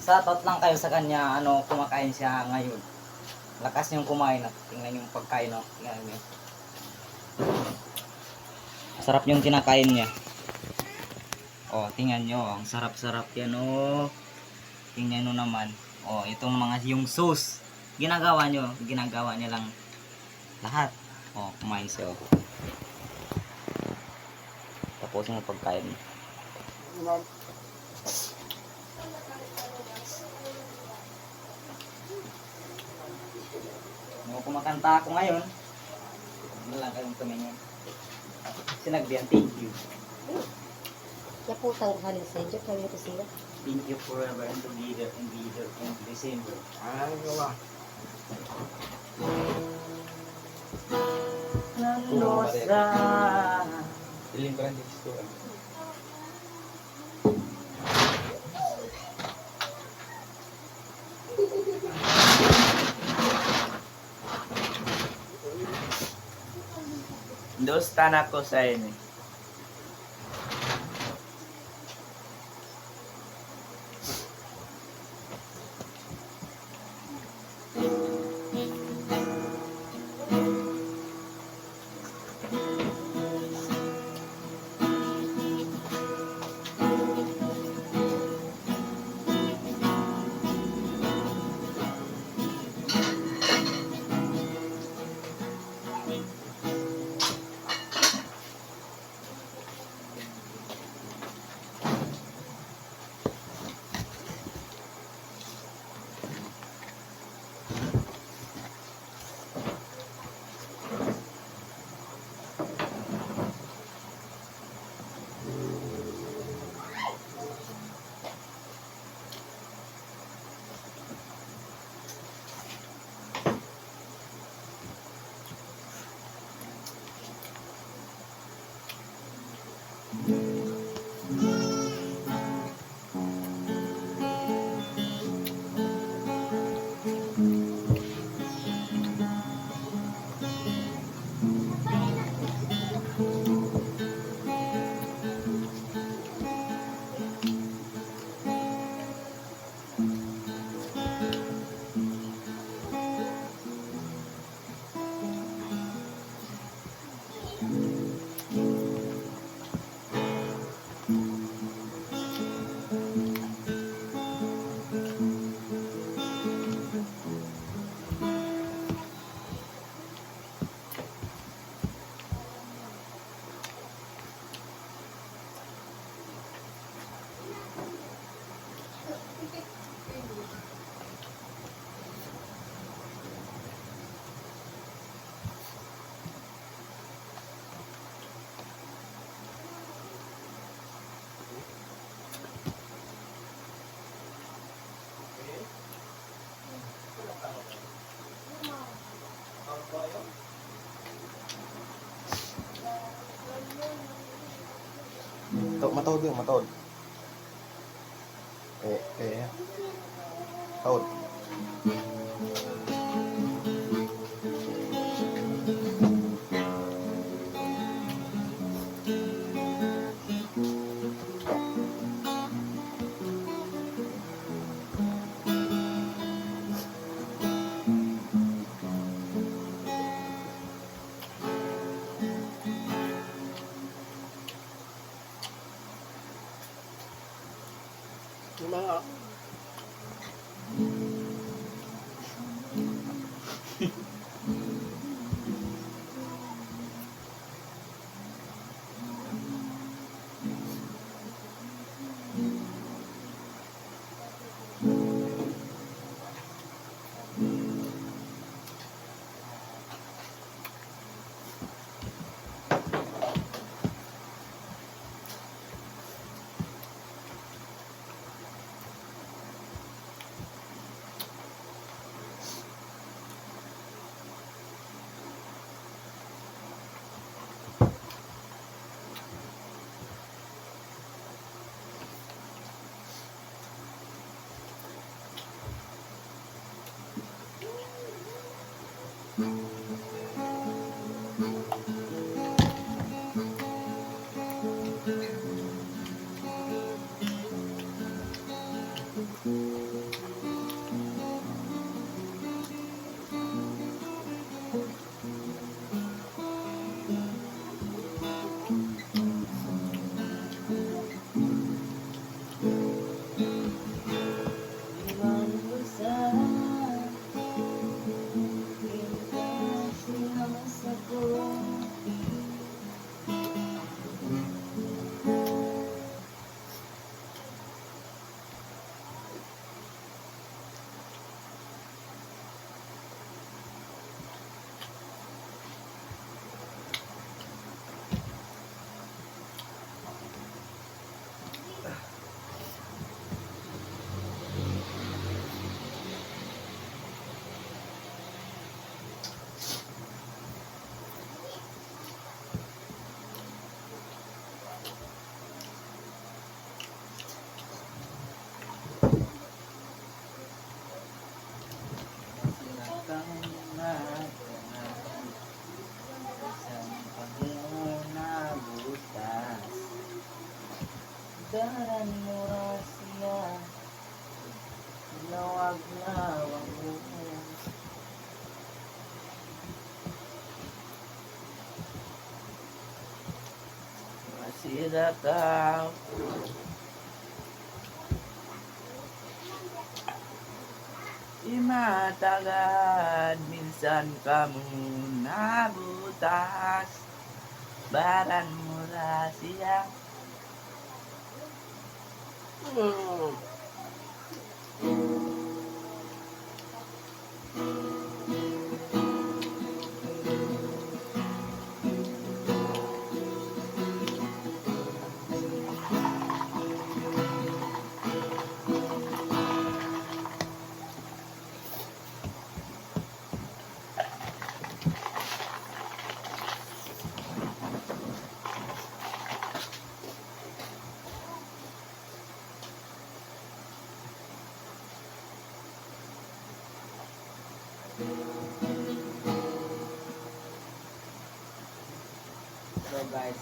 Shoutout lang kayo sa kanya, ano, kumakain siya ngayon. Lakas niyong kumain, tingnan yung pagkain, no? Tingnan niyo. Sarap yung kinakain niya. Oh, tingnan niyo, ang sarap-sarap yan, oh. Tingnan niyo naman. Oh, itong mga yung sauce. Ginagawa niya lang lahat. Oh, kumain siya, oh. Tapos yung pagkain. Kumakanta ako ngayon. Ano lang kayong tumingin. Sinagbihan, thank you. Kaya po tayong halin sa inyo, kaya ito sila. Thank you forever and together and leader and December. Ay, gawa. Nandosa. Iling ko lang dito. Dos tanak ko sa ini. Matawad yun, matawad. Tawad. Mga Daran mo ra siya, lawag-lawag mo. Masira ka. Imatagad, minsan ka mong nabutas. Baran mo ra siya. So guys,